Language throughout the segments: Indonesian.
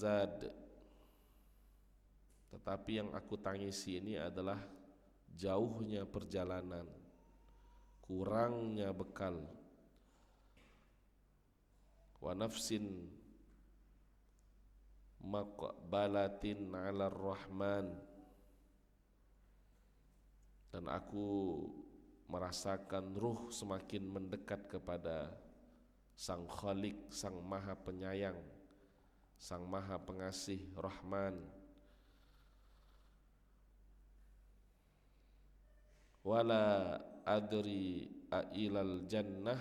zad, tetapi yang aku tangisi ini adalah jauhnya perjalanan, kurangnya bekal. Wa nafsin maqbalatin 'ala rahman, dan aku merasakan ruh semakin mendekat kepada Sang Khalik, Sang Maha Penyayang, Sang Maha Pengasih, Rahman. Wala adri ailal jannah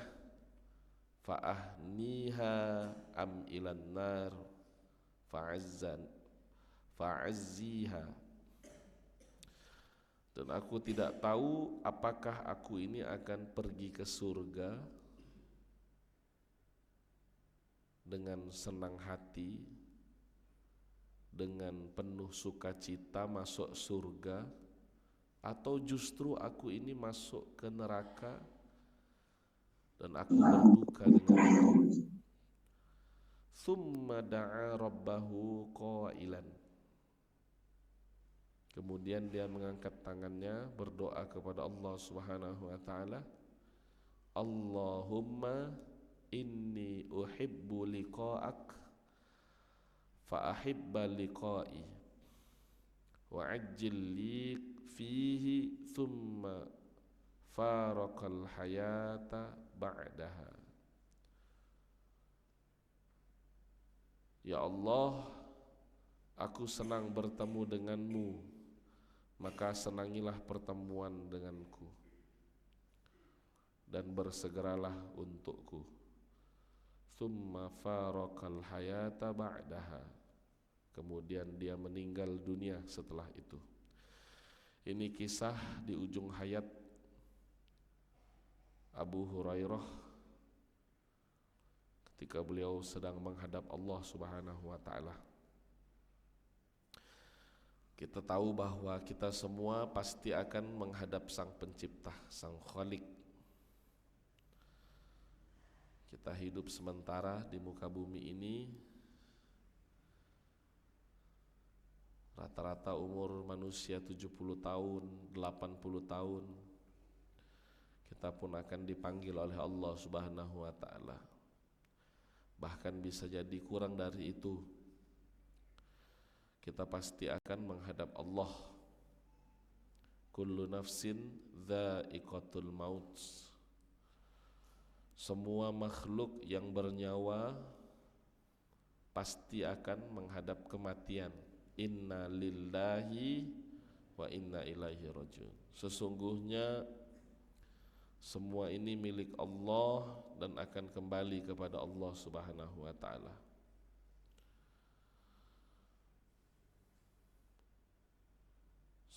fa'ahniha am ilan nar fa'azziha. Dan aku tidak tahu apakah aku ini akan pergi ke surga dengan senang hati, dengan penuh sukacita masuk surga, atau justru aku ini masuk ke neraka dan aku berduka dengan itu. Tsumma da'a rabbahu qailan, kemudian dia mengangkat tangannya berdoa kepada Allah Subhanahu wa taala, Allahumma inni uhibbu liqa'ak fa ahibba liqa'i wa ajjil li fihi thumma faraqal hayata ba'daha. Ya Allah, aku senang bertemu denganmu, maka senangilah pertemuan denganku dan bersegeralah untukku. Thumma faraqal hayata ba'daha, kemudian dia meninggal dunia setelah itu. Ini kisah di ujung hayat Abu Hurairah ketika beliau sedang menghadap Allah Subhanahu wa taala. Kita tahu bahwa kita semua pasti akan menghadap Sang Pencipta, Sang Khalik. Kita hidup sementara di muka bumi ini, rata-rata umur manusia 70 tahun, 80 tahun. Kita pun akan dipanggil oleh Allah Subhanahu wa taala. Bahkan bisa jadi kurang dari itu. Kita pasti akan menghadap Allah. Kullu nafsin dha'iqatul maut. Semua makhluk yang bernyawa pasti akan menghadap kematian. Inna lillahi wa inna ilaihi rajiun. Sesungguhnya semua ini milik Allah dan akan kembali kepada Allah Subhanahu wa taala.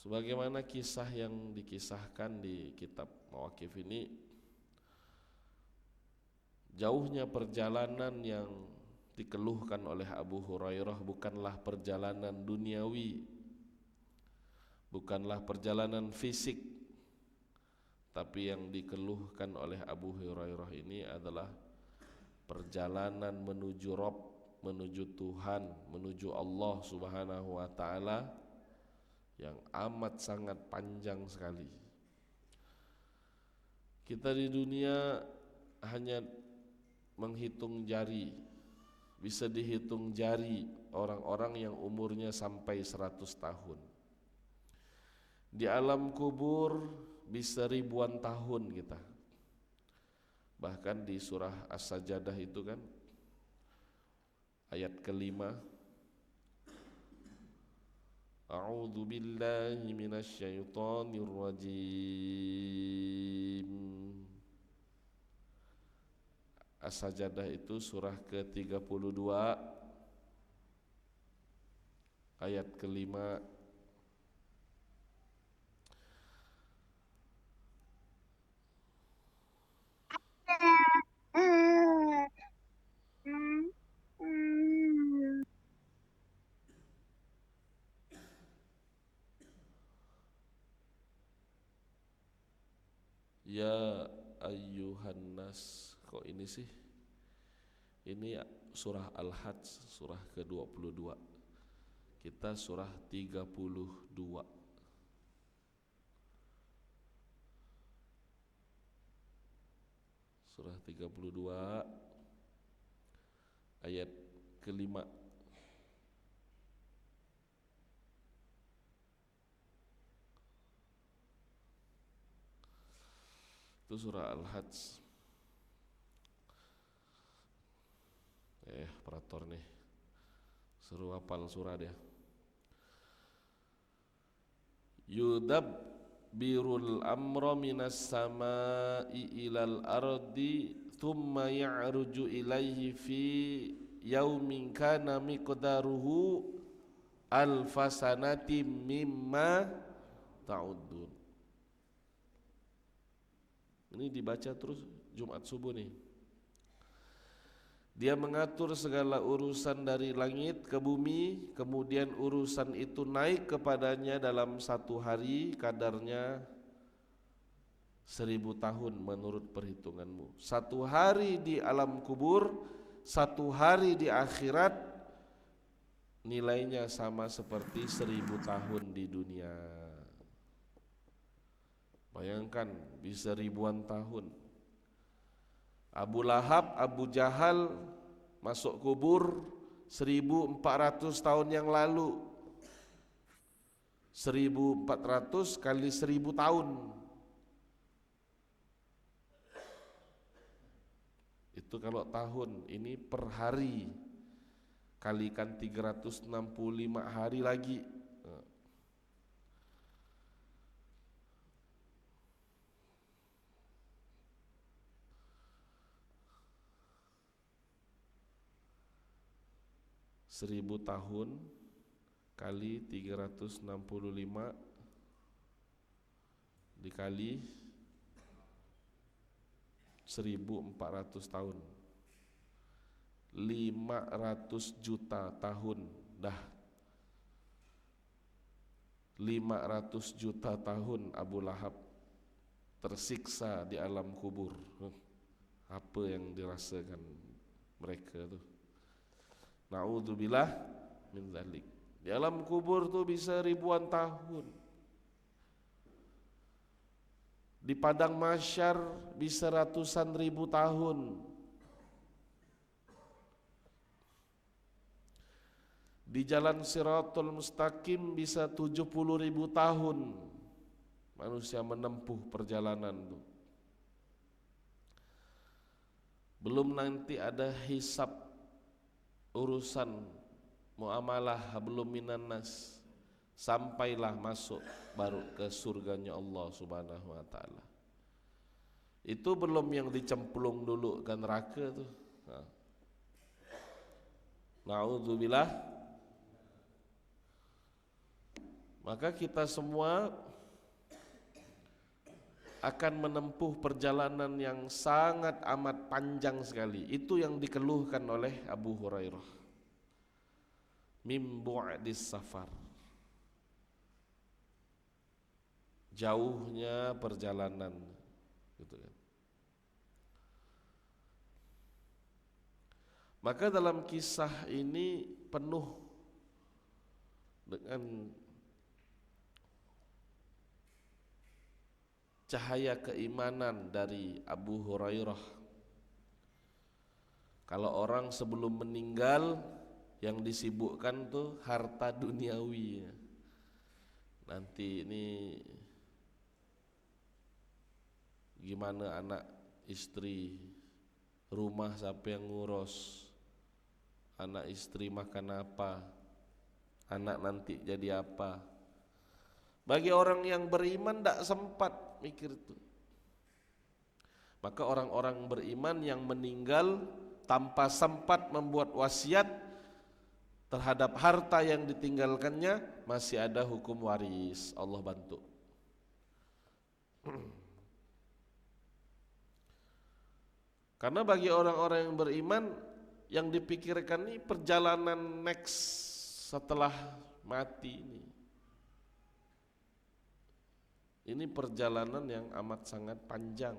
Sebagaimana kisah yang dikisahkan di kitab Mawaqif ini, jauhnya perjalanan yang dikeluhkan oleh Abu Hurairah bukanlah perjalanan duniawi, bukanlah perjalanan fisik, tapi yang dikeluhkan oleh Abu Hurairah ini adalah perjalanan menuju Rabb, menuju Tuhan, menuju Allah Subhanahu wa taala yang amat sangat panjang sekali. Kita di dunia hanya menghitung jari, bisa dihitung jari orang-orang yang umurnya sampai 100 tahun. Di alam kubur bisa ribuan tahun kita. Bahkan di surah As-Sajdah itu kan ayat kelima, A'udzu billahi minasy syaithanir rajim. As-Sajdah itu surah ke-32 ayat kelima. Ya ayyuhan nas. Kok ini sih? Ini surah Al-Hajj, surah ke-22. Kita surah 32. Surah 32 ayat ke-5. Itu surah Al-Hajj. Operator nih suruh hafal surah dia. Yudabbirul amra minas samai ilal ardi thumma ya'ruju ilaihi fi yaumin kana miqdaruhu alfasanatim mimma ta'udun. Ini dibaca terus Jumat subuh nih. Dia mengatur segala urusan dari langit ke bumi, kemudian urusan itu naik kepadanya dalam satu hari, kadarnya 1000 tahun menurut perhitunganmu. Satu hari di alam kubur, satu hari di akhirat, nilainya sama seperti 1000 tahun di dunia. Bayangkan bisa ribuan tahun. Abu Lahab, Abu Jahal masuk kubur 1400 tahun yang lalu. 1400 kali 1000 tahun. Itu kalau tahun, ini per hari. Kalikan 365 hari lagi. Seribu tahun kali 365 dikali 1400 tahun, 500 juta tahun dah. 500 juta tahun Abu Lahab tersiksa di alam kubur. Apa yang dirasakan mereka tuh? Na'udzubillah min dzalik. Di alam kubur tuh bisa ribuan tahun. Di padang mahsyar bisa ratusan ribu tahun. Di jalan Shirathul Mustaqim bisa 70.000 tahun manusia menempuh perjalanan tuh. Belum nanti ada hisab, urusan muamalah hablum minan nas, sampailah masuk baru ke surganya Allah Subhanahu wa taala. Itu belum yang dicemplung dulu ke neraka tuh. Na'udzubillah. Maka kita semua akan menempuh perjalanan yang sangat amat panjang sekali. Itu yang dikeluhkan oleh Abu Hurairah. Mim bu'dis safar. Jauhnya perjalanan, gitu kan. Maka dalam kisah ini penuh dengan cahaya keimanan dari Abu Hurairah. Kalau orang sebelum meninggal yang disibukkan tuh harta duniawi. Nanti ini gimana anak istri, rumah siapa yang ngurus, anak istri makan apa, anak nanti jadi apa. Bagi orang yang beriman tidak sempat mikir itu. Maka orang-orang beriman yang meninggal tanpa sempat membuat wasiat terhadap harta yang ditinggalkannya, masih ada hukum waris. Allah bantu. Karena bagi orang-orang yang beriman, yang dipikirkan ini perjalanan next setelah mati ini. Ini perjalanan yang amat sangat panjang.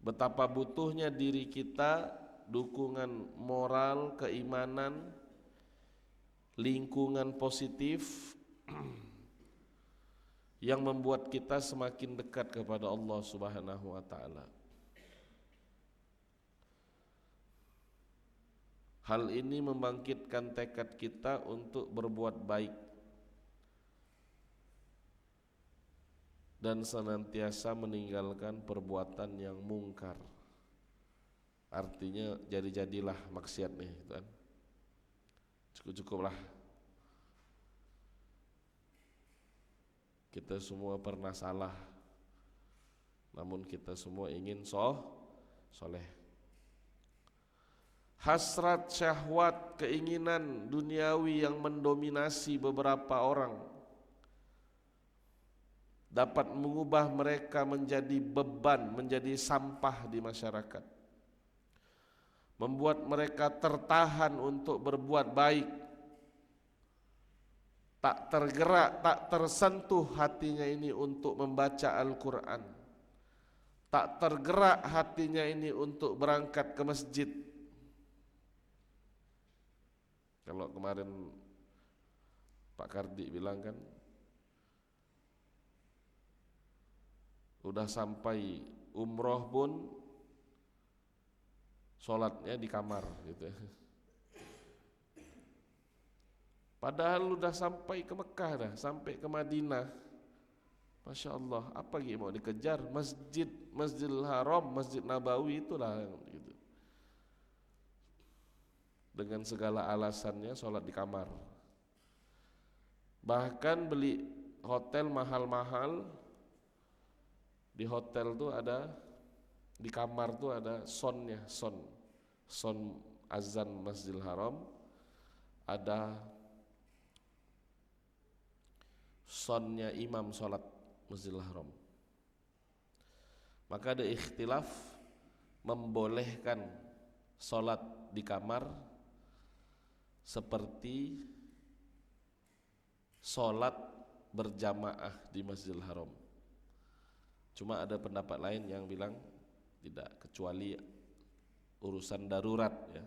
betapa butuhnya diri kita dukungan moral, keimanan, lingkungan positif yang membuat kita semakin dekat kepada Allah Subhanahu wa taala. Hal ini membangkitkan tekad kita untuk berbuat baik dan senantiasa meninggalkan perbuatan yang mungkar. Artinya jadi-jadilah maksiat nih, kan? Cukup-cukuplah. Kita semua pernah salah, namun kita semua ingin soleh. Hasrat, syahwat, keinginan duniawi yang mendominasi beberapa orang dapat mengubah mereka menjadi beban, menjadi sampah di masyarakat, membuat mereka tertahan untuk berbuat baik, tak tergerak, tak tersentuh hatinya ini untuk membaca Al-Quran, tak tergerak hatinya ini untuk berangkat ke masjid. Kalau kemarin Pak Kardi bilang kan, udah sampai umroh pun sholatnya di kamar gitu ya. Padahal udah sampai ke Mekah dah, sampai ke Madinah. Masya Allah, apa lagi mau dikejar? Masjidil Haram, Masjid Nabawi itulah gitu. Dengan segala alasannya sholat di kamar. Bahkan beli hotel mahal-mahal, di hotel tuh ada, di kamar tuh ada sonnya, son azan Masjidil Haram, ada sonnya imam sholat Masjidil Haram. Maka ada ikhtilaf membolehkan sholat di kamar seperti sholat berjamaah di Masjidil Haram. Cuma ada pendapat lain yang bilang tidak, kecuali urusan darurat ya.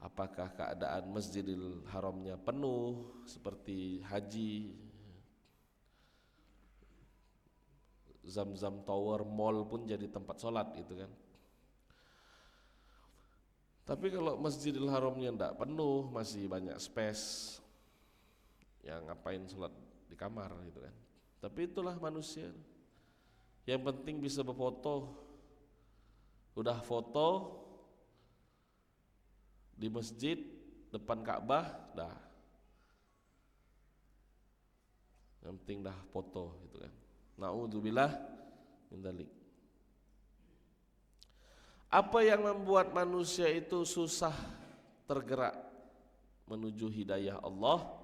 Apakah keadaan Masjidil Haramnya penuh seperti haji, Zamzam Tower Mall pun jadi tempat sholat gitu kan. Tapi kalau Masjidil Haramnya tidak penuh, masih banyak space, yang ngapain sholat di kamar gitu kan. Tapi itulah manusia. Yang penting bisa berfoto. Udah foto di masjid depan Ka'bah, dah. Yang penting dah foto gitu kan. Na'udzubillah min dzalik. Apa yang membuat manusia itu susah tergerak menuju hidayah Allah?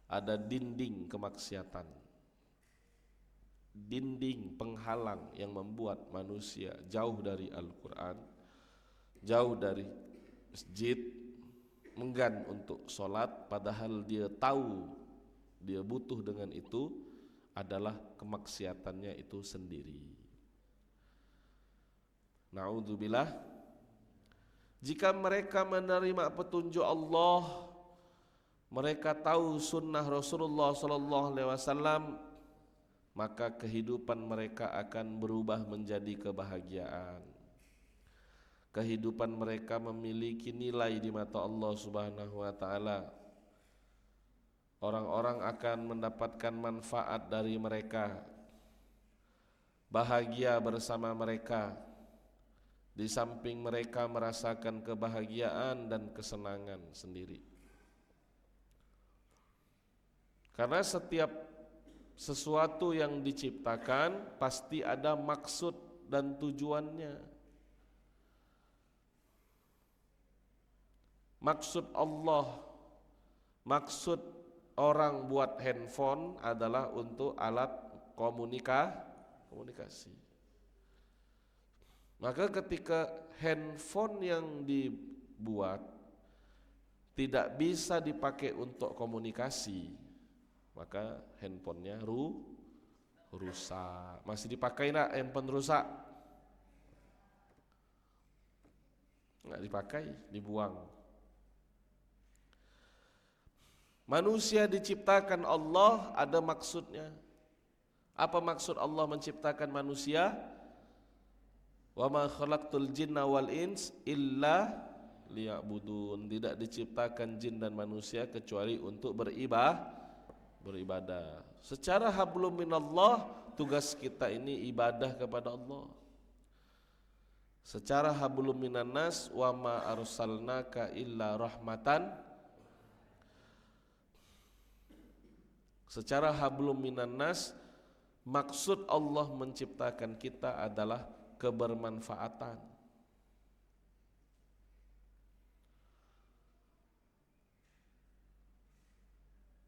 Ada dinding kemaksiatan, dinding penghalang yang membuat manusia jauh dari Al-Quran, jauh dari masjid, enggan untuk sholat, padahal dia tahu dia butuh dengan itu adalah kemaksiatannya itu sendiri. Na'udzubillah. Jika mereka menerima petunjuk Allah, mereka tahu sunnah Rasulullah SAW, maka kehidupan mereka akan berubah menjadi kebahagiaan. Kehidupan mereka memiliki nilai di mata Allah Subhanahu wa taala. Orang-orang akan mendapatkan manfaat dari mereka, bahagia bersama mereka. Di samping mereka merasakan kebahagiaan dan kesenangan sendiri. Karena setiap sesuatu yang diciptakan pasti ada maksud dan tujuannya. Maksud Allah, maksud orang buat handphone adalah untuk alat komunikasi. Maka ketika handphone yang dibuat tidak bisa dipakai untuk komunikasi, maka handphonenya rusak. Masih dipakai nak handphone rusak? nggak dipakai, dibuang. Manusia diciptakan Allah ada maksudnya. Apa maksud Allah menciptakan manusia? Wa ma khalaqtul jinna wal ins illa liya'budun. Tidak diciptakan jin dan manusia kecuali untuk beribadah. Secara hablum minallah, tugas kita ini ibadah kepada Allah. Secara hablum minan nas, wa ma arsalnaka illa rahmatan. Secara hablum minan nas, maksud Allah menciptakan kita adalah kebermanfaatan.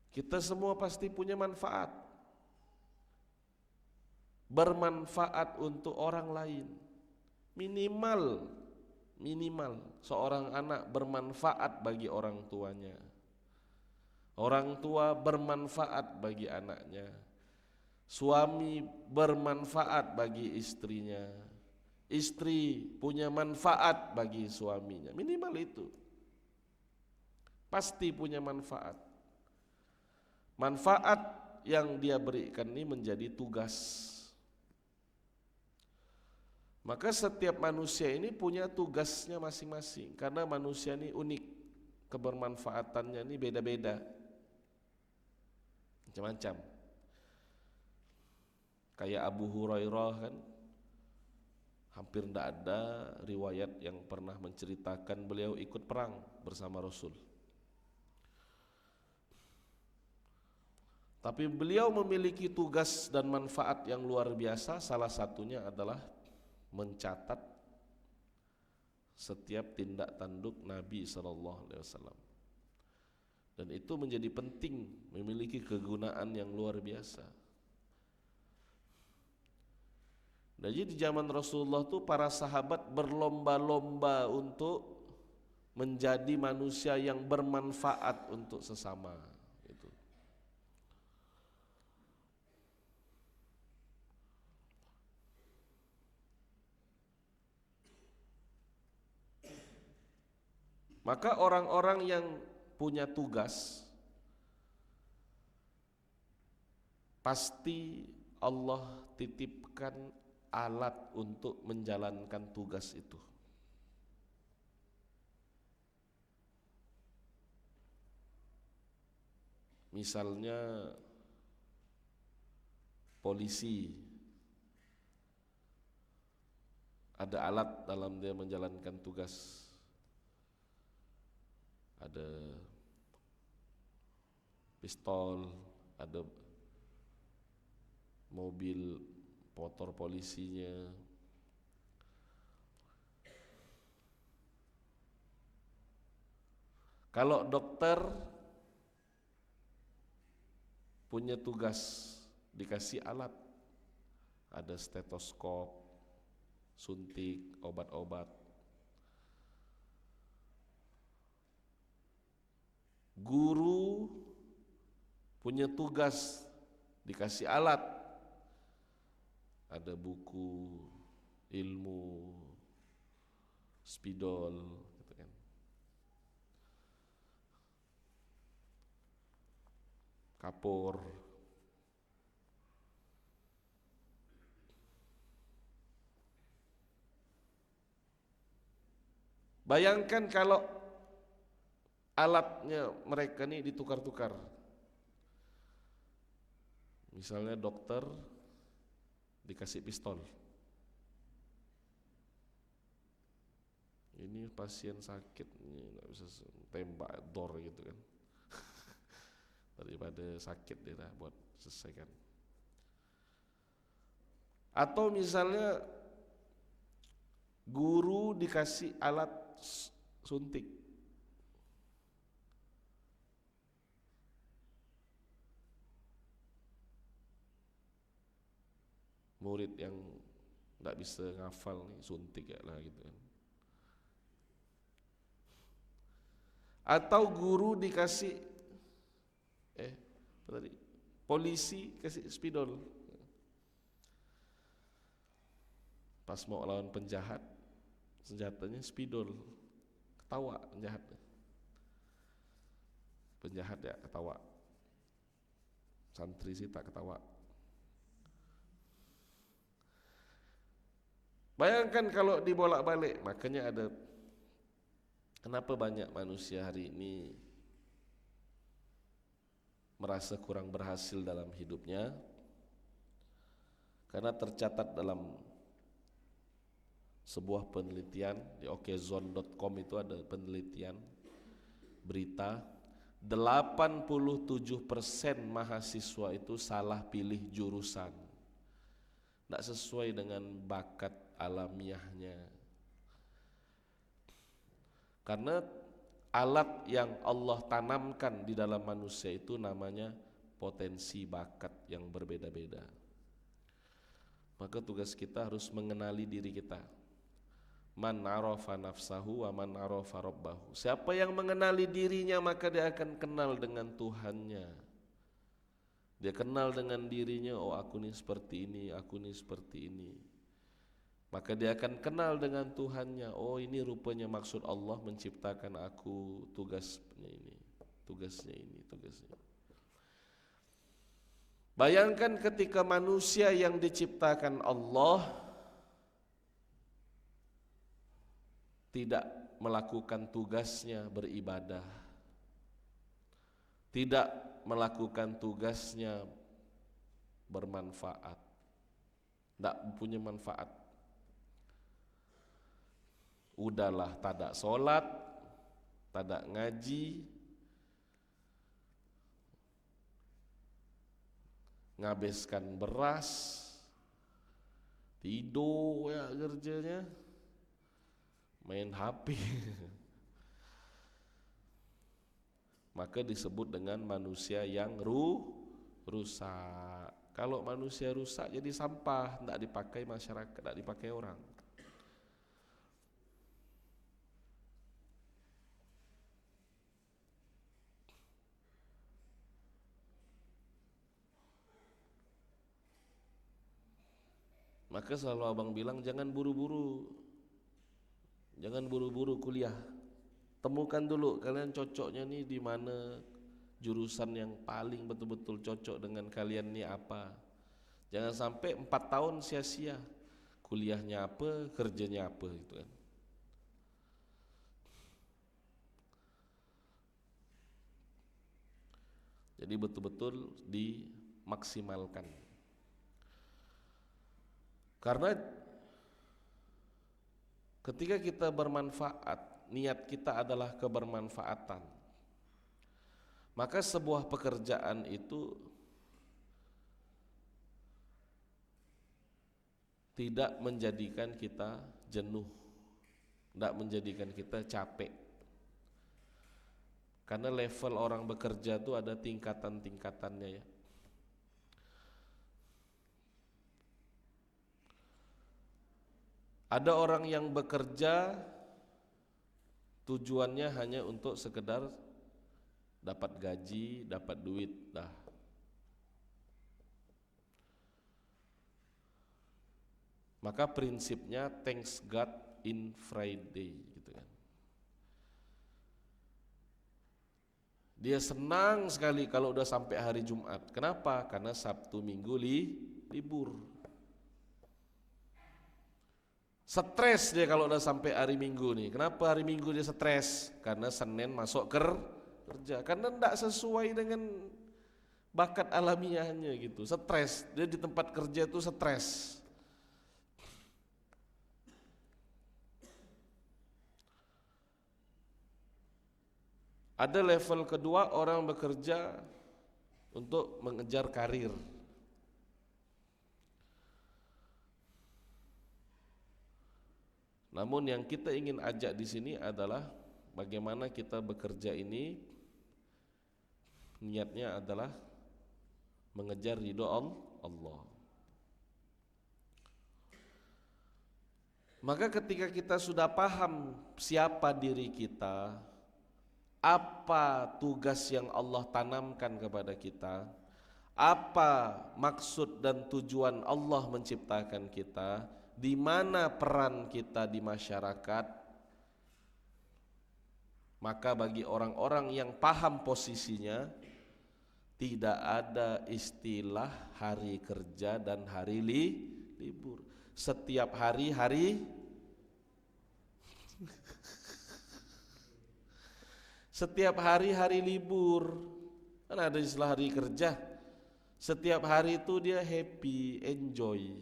Kita semua pasti punya manfaat. Bermanfaat untuk orang lain. Minimal seorang anak bermanfaat bagi orang tuanya. Orang tua bermanfaat bagi anaknya. Suami bermanfaat bagi istrinya. Istri punya manfaat bagi suaminya. Minimal itu. Pasti punya manfaat. Manfaat yang dia berikan ini menjadi tugas. Maka setiap manusia ini punya tugasnya masing-masing. Karena manusia ini unik. Kebermanfaatannya ini beda-beda. Macam-macam. Kayak Abu Hurairah kan, hampir tidak ada riwayat yang pernah menceritakan beliau ikut perang bersama Rasul. Tapi beliau memiliki tugas dan manfaat yang luar biasa. Salah satunya adalah mencatat setiap tindak tanduk Nabi SAW. Dan itu menjadi penting, memiliki kegunaan yang luar biasa. Jadi di zaman Rasulullah tuh para sahabat berlomba-lomba untuk menjadi manusia yang bermanfaat untuk sesama. Itu. Maka orang-orang yang punya tugas pasti Allah titipkan alat untuk menjalankan tugas itu. Misalnya polisi, ada alat dalam dia menjalankan tugas. Ada pistol, ada mobil motor polisinya. Kalau dokter punya tugas, dikasih alat, ada stetoskop, suntik, obat-obat. Guru punya tugas, dikasih alat, ada buku, ilmu, spidol, gitu kan. Kapur. Bayangkan kalau alatnya mereka ini ditukar-tukar. Misalnya dokter dikasih pistol. Ini pasien sakit, ini nggak bisa tembak dor gitu kan. Daripada sakit dia lah buat selesaikan. Atau misalnya guru dikasih alat suntik. Murid yang tidak bisa ngafal nih suntik ya lah gitu kan. Atau guru dikasih apa tadi? Polisi kasih spidol. Pas mau lawan penjahat, senjatanya spidol. ketawa penjahat. Penjahat ya ketawa. Santri sih tak ketawa. Bayangkan kalau dibolak-balik, makanya ada kenapa banyak manusia hari ini merasa kurang berhasil dalam hidupnya, karena tercatat dalam sebuah penelitian di okezone.com itu ada penelitian berita 87% mahasiswa itu salah pilih jurusan, tidak sesuai dengan bakat alamiahnya. Karena alat yang Allah tanamkan di dalam manusia itu namanya potensi bakat yang berbeda-beda. Maka tugas kita harus mengenali diri kita. Man arafa nafsahu wa man arafa rabbahu. Siapa yang mengenali dirinya maka dia akan kenal dengan Tuhannya. Dia kenal dengan dirinya, oh aku ini seperti ini, aku ini seperti ini. Maka dia akan kenal dengan Tuhannya, oh ini rupanya maksud Allah menciptakan aku, tugasnya ini, tugasnya ini, tugasnya. Bayangkan ketika manusia yang diciptakan Allah tidak melakukan tugasnya beribadah, tidak melakukan tugasnya bermanfaat, tidak punya manfaat. Udahlah tak sholat, tak ngaji, ngabiskan beras, tidur ya kerjanya, main HP. Maka disebut dengan manusia yang rusak. Kalau manusia rusak jadi sampah, tidak dipakai masyarakat, tidak dipakai orang. Maka selalu abang bilang jangan buru-buru kuliah. Temukan dulu kalian cocoknya nih di mana, jurusan yang paling betul-betul cocok dengan kalian nih apa. Jangan sampai 4 tahun sia-sia. Kuliahnya apa, kerjanya apa gitu kan. Jadi betul-betul dimaksimalkan. Karena ketika kita bermanfaat, niat kita adalah kebermanfaatan, maka sebuah pekerjaan itu tidak menjadikan kita jenuh, tidak menjadikan kita capek. Karena level orang bekerja itu ada tingkatan-tingkatannya ya. Ada orang yang bekerja tujuannya hanya untuk sekedar dapat gaji, dapat duit dah. Maka prinsipnya thanks God in Friday gitu kan. Dia senang sekali kalau udah sampai hari Jumat. Kenapa? Karena Sabtu Minggu libur. Stres dia kalau udah sampai hari Minggu nih. Kenapa hari Minggu dia stres? Karena Senin masuk kerja. Karena tidak sesuai dengan bakat alamiahnya gitu. Stres. Dia di tempat kerja itu stres. Ada level kedua, orang bekerja untuk mengejar karir. Namun yang kita ingin ajak di sini adalah bagaimana kita bekerja ini niatnya adalah mengejar ridho Allah. Maka ketika kita sudah paham siapa diri kita, apa tugas yang Allah tanamkan kepada kita, apa maksud dan tujuan Allah menciptakan kita, di mana peran kita di masyarakat, Maka bagi orang-orang yang paham posisinya, tidak ada istilah hari kerja dan hari libur. Setiap hari setiap hari libur. Kan ada istilah hari kerja. Setiap hari itu dia happy, enjoy.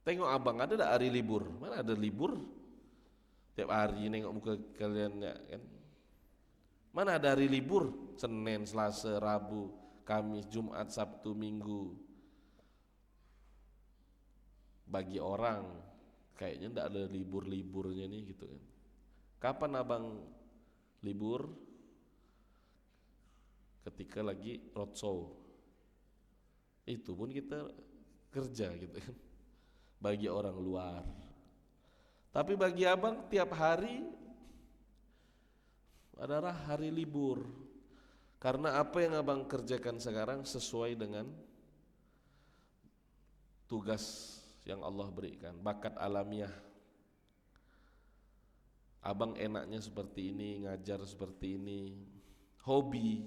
Tengok abang, ada tak hari libur? Mana ada libur? Tiap hari nengok muka kalian ya kan. Mana ada hari libur? Senin, Selasa, Rabu, Kamis, Jumat, Sabtu, Minggu. Bagi orang kayaknya ndak ada libur-liburnya nih gitu kan. Kapan abang libur? Ketika lagi roadshow. Itu pun kita kerja gitu kan. Bagi orang luar. Tapi bagi abang tiap hari adalah hari libur. Karena apa yang abang kerjakan sekarang sesuai dengan tugas yang Allah berikan, bakat alamiah. Abang enaknya seperti ini, ngajar seperti ini, hobi.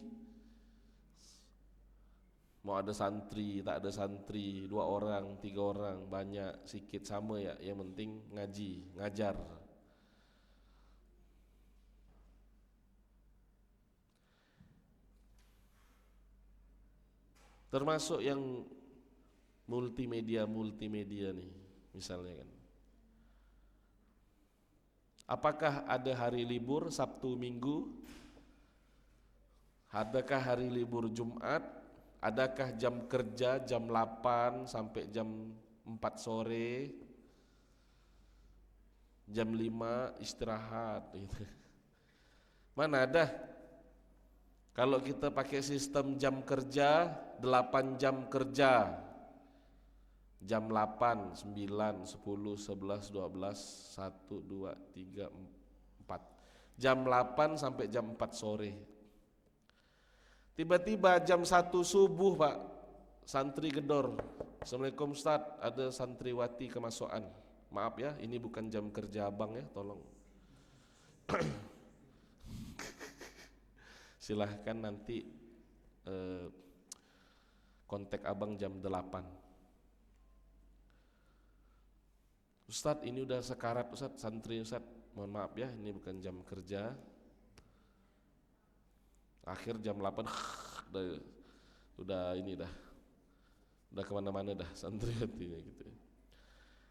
Mau ada santri, tak ada santri, 2 orang, 3 orang, banyak, sikit, sama ya. Yang penting ngaji, ngajar. Termasuk yang multimedia nih, misalnya kan. Apakah ada hari libur Sabtu Minggu? Adakah hari libur Jumat? Adakah jam kerja jam 8 sampai jam 4 sore? Jam 5 istirahat gitu. Mana ada? Kalau kita pakai sistem jam kerja 8 jam kerja. Jam 8, 9, 10, 11, 12, 1, 2, 3, 4. Jam 8 sampai jam 4 sore. Tiba-tiba jam 1 subuh Pak, santri gedor. Assalamualaikum Ustaz, ada santriwati kemasukan. Maaf ya, ini bukan jam kerja abang ya, tolong. Silahkan nanti kontak abang jam 8. Ustaz, ini udah sekarat Ustaz, santri Ustaz, mohon maaf ya, ini bukan jam kerja. Akhir jam 8 udah ini dah, udah kemana-mana dah santriwatinya gitu.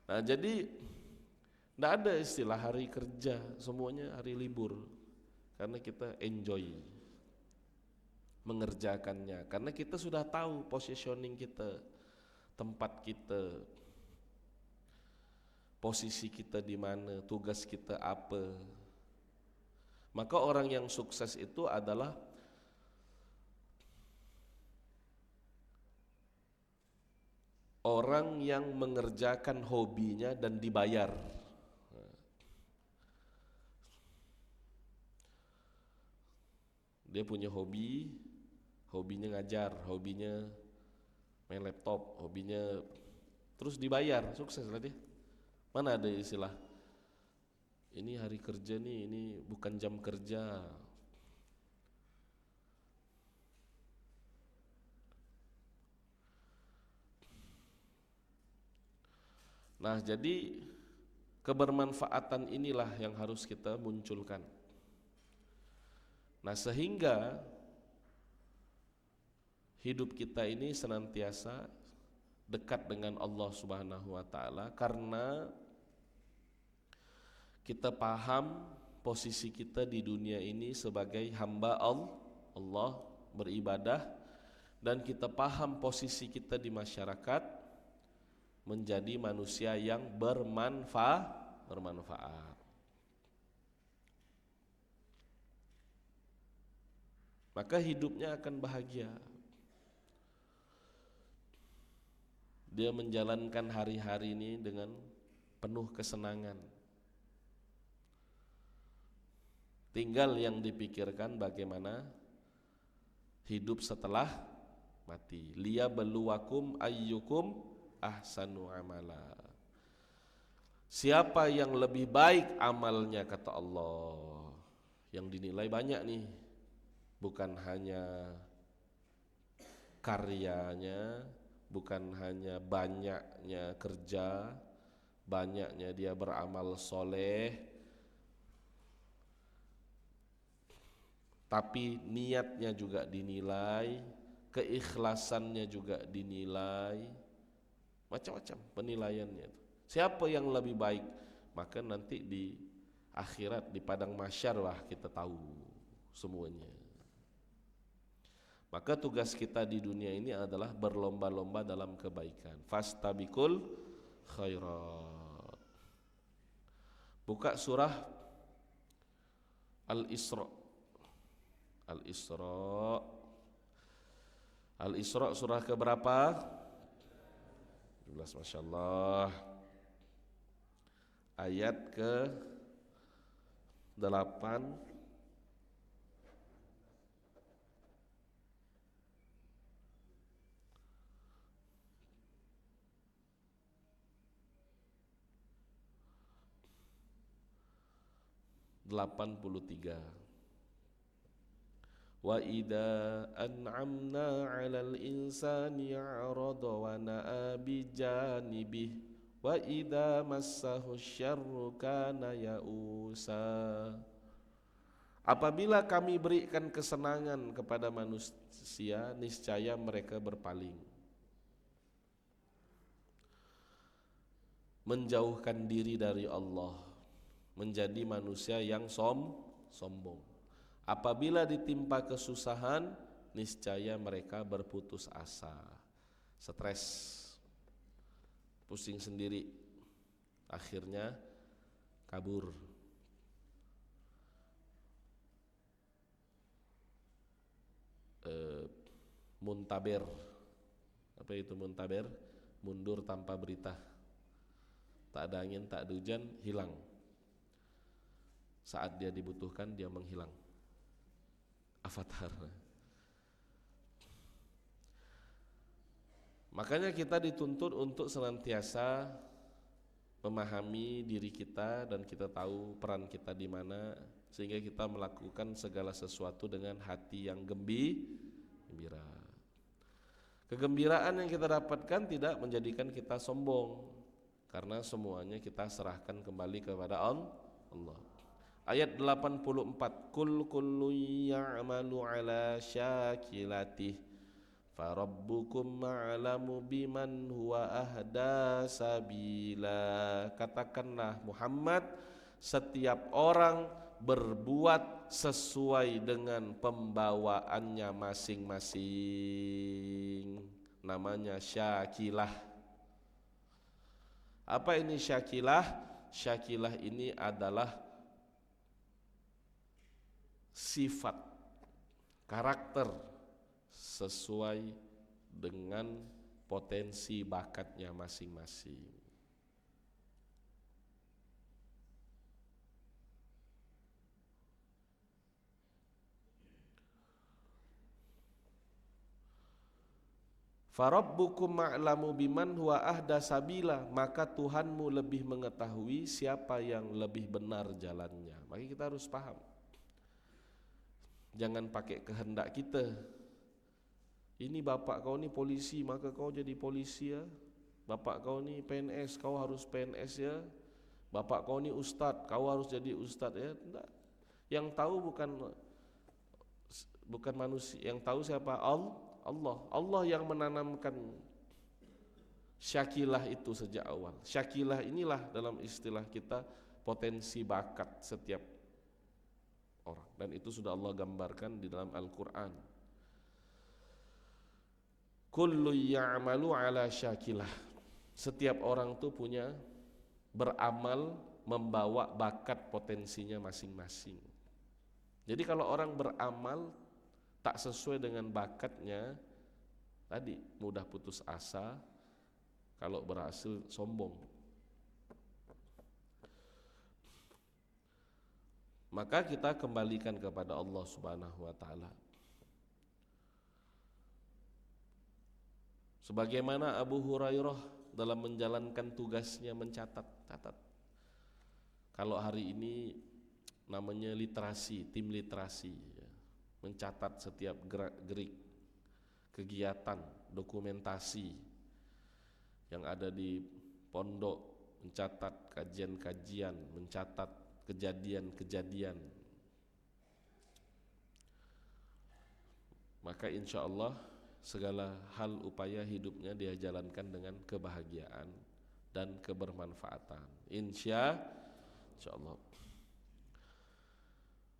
Nah jadi tidak ada istilah hari kerja, semuanya hari libur. Karena kita enjoy mengerjakannya, karena kita sudah tahu positioning kita, tempat kita, posisi kita di mana, tugas kita apa. Maka orang yang sukses itu adalah orang yang mengerjakan hobinya dan dibayar. Dia punya hobinya ngajar, hobinya main laptop, hobinya terus dibayar, sukses lah dia. Mana ada istilah ini hari kerja nih, ini bukan jam kerja. Nah jadi kebermanfaatan inilah yang harus kita munculkan. Nah sehingga hidup kita ini senantiasa dekat dengan Allah Subhanahu wa taala, karena kita paham posisi kita di dunia ini sebagai hamba Allah beribadah, dan kita paham posisi kita di masyarakat menjadi manusia yang bermanfaat. Maka hidupnya akan bahagia. Dia menjalankan hari-hari ini dengan penuh kesenangan. Tinggal yang dipikirkan bagaimana hidup setelah mati. Liyabluwakum ayyukum ahsanu amala. Siapa yang lebih baik amalnya, kata Allah. yang dinilai banyak nih, bukan hanya karyanya, bukan hanya banyaknya kerja, banyaknya dia beramal soleh, tapi niatnya juga dinilai, keikhlasannya juga dinilai, macam-macam penilaiannya. Siapa yang lebih baik, maka nanti di akhirat, di padang mahsyar lah kita tahu semuanya. Maka tugas kita di dunia ini adalah berlomba-lomba dalam kebaikan. Fastabiqul khairat. Buka surah Al-Isra. Al-Isra. Al-Isra surah keberapa? 17, Masya Allah. Ayat ke 8. Wa idza an'amna 'alal insani a'rada wa na'a bi janibih wa idza massahu syarru kana ya'usa. Apabila kami berikan kesenangan kepada manusia, niscaya mereka berpaling, menjauhkan diri dari Allah, menjadi manusia yang sombong. Apabila ditimpa kesusahan, niscaya mereka berputus asa, stres, pusing sendiri, akhirnya kabur. Muntaber. Apa itu muntaber? Mundur tanpa berita. Tak ada angin, tak ada hujan, hilang. Saat dia dibutuhkan, dia menghilang. Avatar. Makanya kita dituntut untuk senantiasa memahami diri kita dan kita tahu peran kita di mana, sehingga kita melakukan segala sesuatu dengan hati yang gembira. Kegembiraan yang kita dapatkan tidak menjadikan kita sombong, karena semuanya kita serahkan kembali kepada Allah. Ayat 84, Kul kullu ya'malu ala syakilatih farabbukum a'lamu biman huwa ahda sabila. Katakanlah Muhammad, setiap orang berbuat sesuai dengan pembawaannya masing-masing. Namanya syakilah. Apa ini syakilah? Syakilah ini adalah sifat, karakter sesuai dengan potensi bakatnya masing-masing. Farabbukum ma'lamu biman huwa ahda sabila, maka Tuhanmu lebih mengetahui siapa yang lebih benar jalannya. Maka kita harus paham. Jangan pakai kehendak kita. Ini bapak kau ni polisi, maka kau jadi polisi ya. Bapak kau ni PNS, kau harus PNS ya. Bapak kau ni ustad, kau harus jadi ustad ya. Tidak. Yang tahu bukan manusia, yang tahu siapa? Allah. Allah yang menanamkan syakilah itu sejak awal. Syakilah inilah dalam istilah kita potensi bakat setiap orang, dan itu sudah Allah gambarkan di dalam Al-Quran. Kullu ya'malu ala syakilah. Setiap orang tuh punya beramal membawa bakat potensinya masing-masing. Jadi kalau orang beramal tak sesuai dengan bakatnya, tadi mudah putus asa, kalau berhasil sombong. Maka kita kembalikan kepada Allah Subhanahu wa taala. Sebagaimana Abu Hurairah dalam menjalankan tugasnya mencatat. Kalau hari ini namanya literasi, tim literasi ya. Mencatat setiap gerak-gerik kegiatan, dokumentasi yang ada di pondok, mencatat kajian-kajian, mencatat kejadian-kejadian. Maka insya Allah segala hal upaya hidupnya dia jalankan dengan kebahagiaan dan kebermanfaatan. Insya Allah.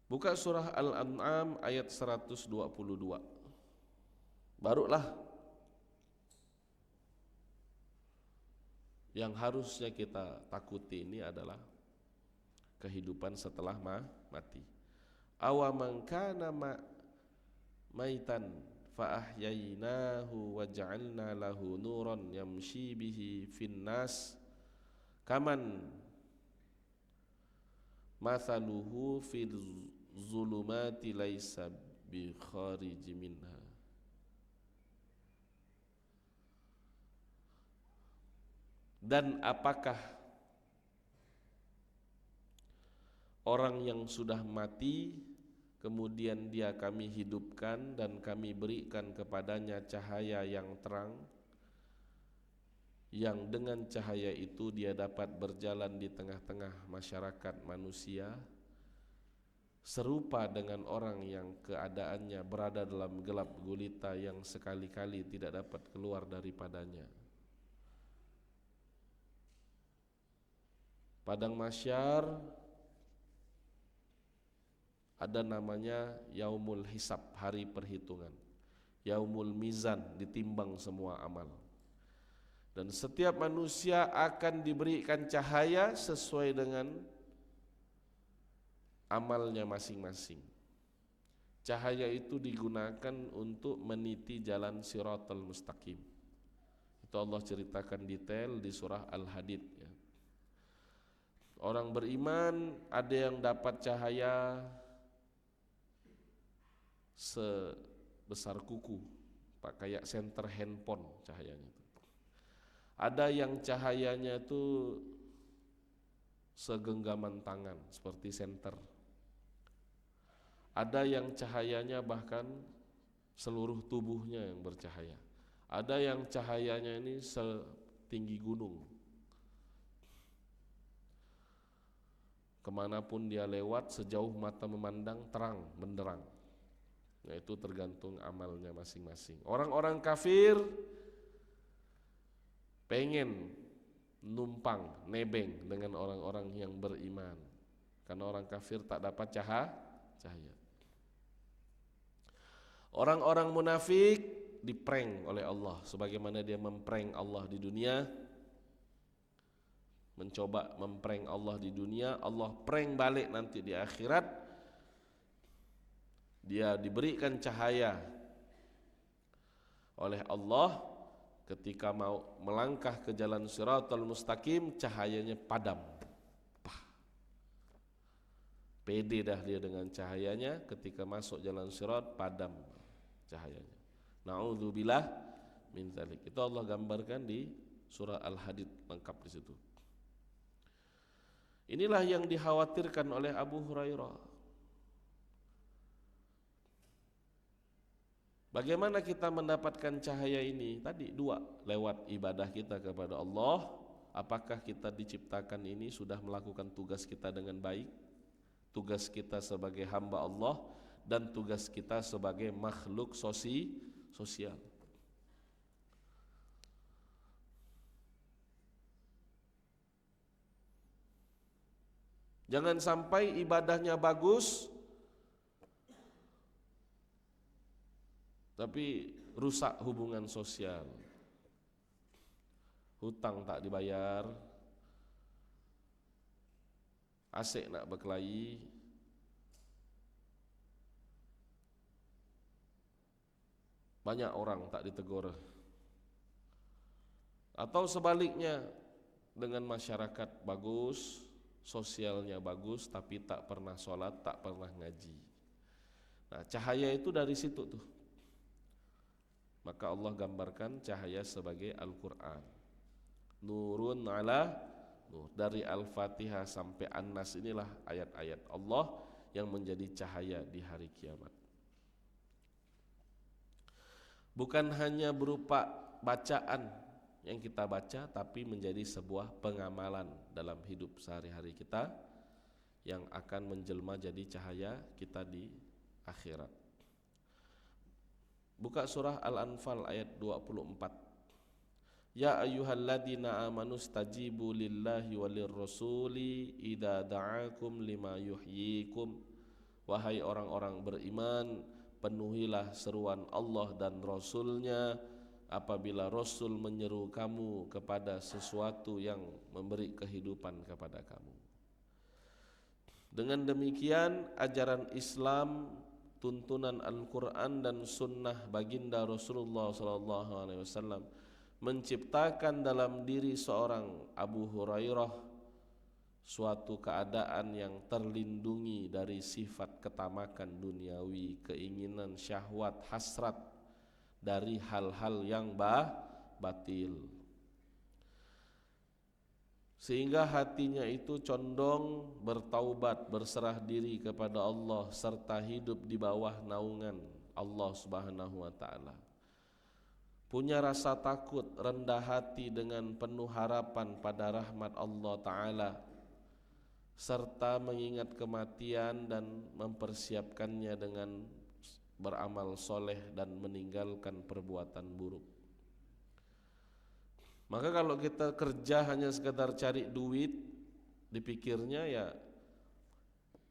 Buka surah Al-An'am ayat 122. Barulah yang harusnya kita takuti ini adalah kehidupan setelah mati. Awaman kana maitan fa ahyainahu wa ja'alna lahu nuran yamshi bihi finnas kaman mathaluhu fil zulumati laisa bi kharij minha. Dan apakah orang yang sudah mati kemudian dia kami hidupkan dan kami berikan kepadanya cahaya yang terang, yang dengan cahaya itu dia dapat berjalan di tengah-tengah masyarakat manusia, serupa dengan orang yang keadaannya berada dalam gelap gulita yang sekali-kali tidak dapat keluar daripadanya. Padang mahsyar ada namanya Yaumul Hisab, hari perhitungan. Yaumul Mizan, ditimbang semua amal. Dan setiap manusia akan diberikan cahaya sesuai dengan amalnya masing-masing. Cahaya itu digunakan untuk meniti jalan Shiratal Mustaqim. Itu Allah ceritakan detail di surah Al-Hadid ya. Orang beriman ada yang dapat cahaya sebesar kuku, kayak senter handphone cahayanya itu. Ada yang cahayanya itu segenggaman tangan seperti senter. Ada yang cahayanya bahkan seluruh tubuhnya yang bercahaya. Ada yang cahayanya ini setinggi gunung. Kemanapun dia lewat, sejauh mata memandang, terang, benderang. Nah, itu tergantung amalnya masing-masing. Orang-orang kafir pengen numpang, nebeng dengan orang-orang yang beriman. Karena orang kafir tak dapat cahaya. Orang-orang munafik diprank oleh Allah, sebagaimana dia memprank Allah di dunia. Mencoba memprank Allah di dunia, Allah prank balik nanti di akhirat. Dia diberikan cahaya oleh Allah, ketika mau melangkah ke jalan Shiratal Mustaqim, cahayanya padam. Pede dah dia dengan cahayanya, ketika masuk jalan Shirat padam cahayanya. Na'udzubillah min dzalik. Itu Allah gambarkan di surah Al-Hadid, lengkap di situ. Inilah yang dikhawatirkan oleh Abu Hurairah. Bagaimana kita mendapatkan cahaya ini? Tadi dua, lewat ibadah kita kepada Allah. Apakah kita diciptakan ini sudah melakukan tugas kita dengan baik? Tugas kita sebagai hamba Allah dan tugas kita sebagai makhluk sosial. Jangan sampai ibadahnya bagus tapi rusak hubungan sosial. Hutang tak dibayar, asik nak berkelahi, banyak orang tak ditegur. Atau sebaliknya, dengan masyarakat bagus, sosialnya bagus, tapi tak pernah sholat, tak pernah ngaji. Nah, cahaya itu dari situ tuh. Maka Allah gambarkan cahaya sebagai Al-Quran. Nurun ala Nur. Dari Al-Fatihah sampai An-Nas inilah ayat-ayat Allah yang menjadi cahaya di hari kiamat. Bukan hanya berupa bacaan yang kita baca, tapi menjadi sebuah pengamalan dalam hidup sehari-hari kita yang akan menjelma jadi cahaya kita di akhirat. Buka surah Al-Anfal ayat 24. Ya ayyuhalladzina amanu stajibu lillahi walir rasuli idza da'akum lima yuhyikum. Wahai orang-orang beriman, penuhilah seruan Allah dan Rasul-Nya apabila Rasul menyeru kamu kepada sesuatu yang memberi kehidupan kepada kamu. Dengan demikian ajaran Islam, tuntunan Al-Quran dan Sunnah baginda Rasulullah SAW menciptakan dalam diri seorang Abu Hurairah suatu keadaan yang terlindungi dari sifat ketamakan duniawi, keinginan syahwat, hasrat dari hal-hal yang batil, sehingga hatinya itu condong bertaubat, berserah diri kepada Allah serta hidup di bawah naungan Allah Subhanahu wa taala. Punya rasa takut, rendah hati dengan penuh harapan pada rahmat Allah taala, serta mengingat kematian dan mempersiapkannya dengan beramal soleh dan meninggalkan perbuatan buruk. Maka kalau kita kerja hanya sekadar cari duit, dipikirnya ya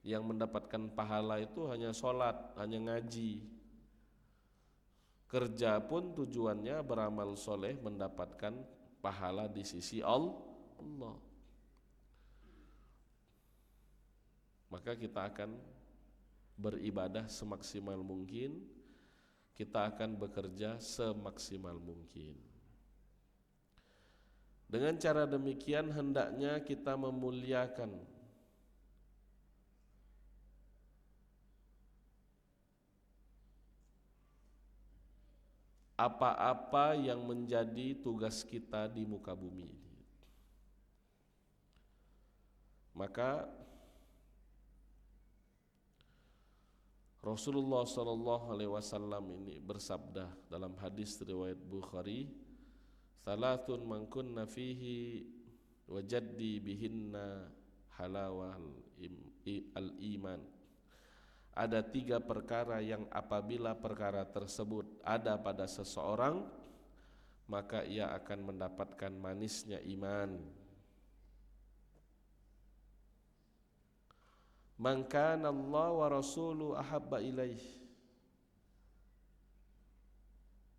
yang mendapatkan pahala itu hanya sholat, hanya ngaji. Kerja pun tujuannya beramal soleh, mendapatkan pahala di sisi Allah. Maka kita akan beribadah semaksimal mungkin, kita akan bekerja semaksimal mungkin. Dengan cara demikian hendaknya kita memuliakan apa-apa yang menjadi tugas kita di muka bumi ini. Maka Rasulullah SAW ini bersabda dalam hadis riwayat Bukhari, salatun man kunna fihi wajaddi bihinna halawal al-iman. Ada 3 perkara yang apabila perkara tersebut ada pada seseorang, maka ia akan mendapatkan manisnya iman. Man kana Allah wa rasuluhu ahabba ilaih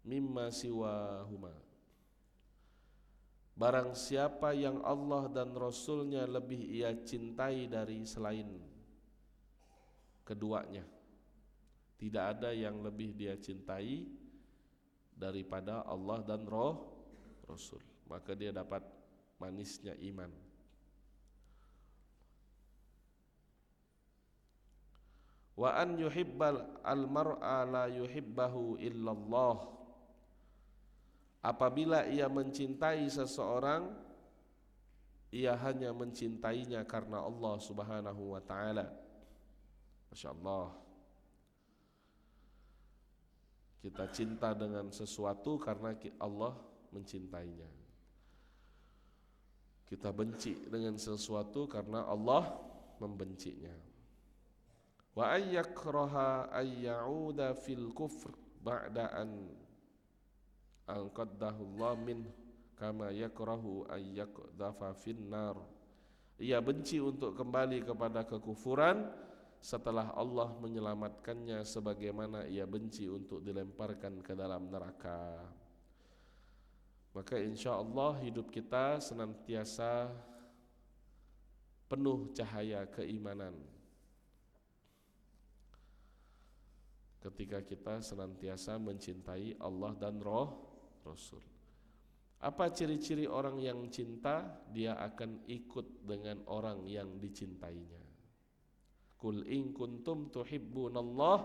mimma siwahuma. Barang siapa yang Allah dan Rasulnya lebih ia cintai dari selain keduanya, tidak ada yang lebih dia cintai daripada Allah dan Rasul, maka dia dapat manisnya iman. Wa an yuhibbal al-mar'a la yuhibbahu illallah. Apabila ia mencintai seseorang, ia hanya mencintainya karena Allah Subhanahu wa taala. Masyaallah. Kita cinta dengan sesuatu karena Allah mencintainya. Kita benci dengan sesuatu karena Allah membencinya. Wa ayyakraha ayyauda fil kufr ba'da an anqaddahu Allah min kama yakrahu ayyaqdafa fin nar. Ia benci untuk kembali kepada kekufuran setelah Allah menyelamatkannya sebagaimana ia benci untuk dilemparkan ke dalam neraka. Maka insyaallah hidup kita senantiasa penuh cahaya keimanan ketika kita senantiasa mencintai Allah dan Rasul. Apa ciri-ciri orang yang cinta? Dia akan ikut dengan orang yang dicintainya. Qul in kuntum tuhibbunallah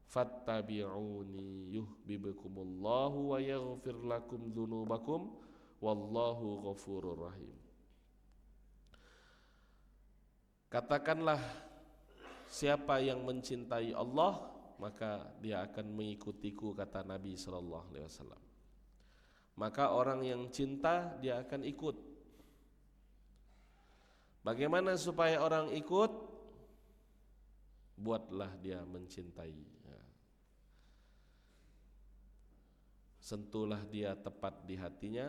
fattabi'uni yuhibbukumullahu wa yaghfir lakum dzunubakum wallahu ghafurur rahim. Katakanlah, siapa yang mencintai Allah, maka dia akan mengikutiku, kata Nabi sallallahu alaihi wasallam. Maka orang yang cinta dia akan ikut. Bagaimana supaya orang ikut? Buatlah dia mencintai. Sentuhlah dia tepat di hatinya,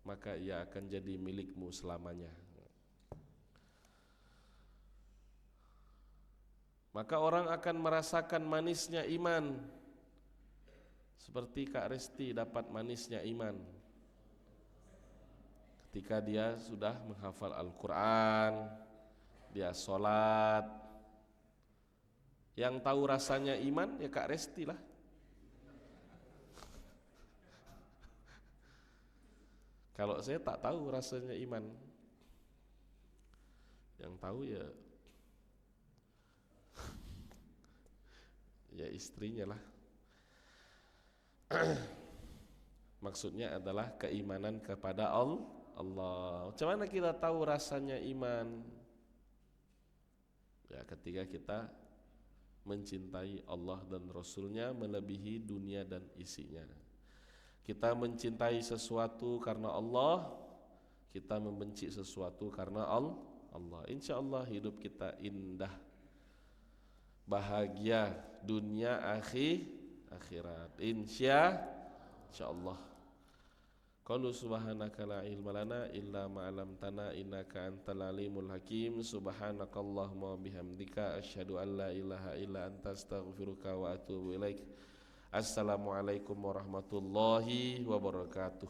maka ia akan jadi milikmu selamanya. Maka orang akan merasakan manisnya iman, seperti Kak Resti dapat manisnya iman ketika dia sudah menghafal Al-Quran, dia sholat. Yang tahu rasanya iman ya Kak Resti lah. Kalau saya tak tahu rasanya iman, yang tahu ya istrinya lah. Maksudnya adalah keimanan kepada Allah. Macam mana kita tahu rasanya iman? Ya, ketika kita mencintai Allah dan Rasulnya melebihi dunia dan isinya. Kita mencintai sesuatu karena Allah, kita membenci sesuatu karena Allah. Insya Allah hidup kita indah, bahagia dunia akhirat. Insya Allah. Qalu subhanaka la ilma lana illa ma 'allamtana innaka antal alimul hakim. Subhanakallahumma bihamdika asyhadu an la ilaha illa anta astaghfiruka wa atubu ilaik. Assalamualaikum warahmatullahi wabarakatuh.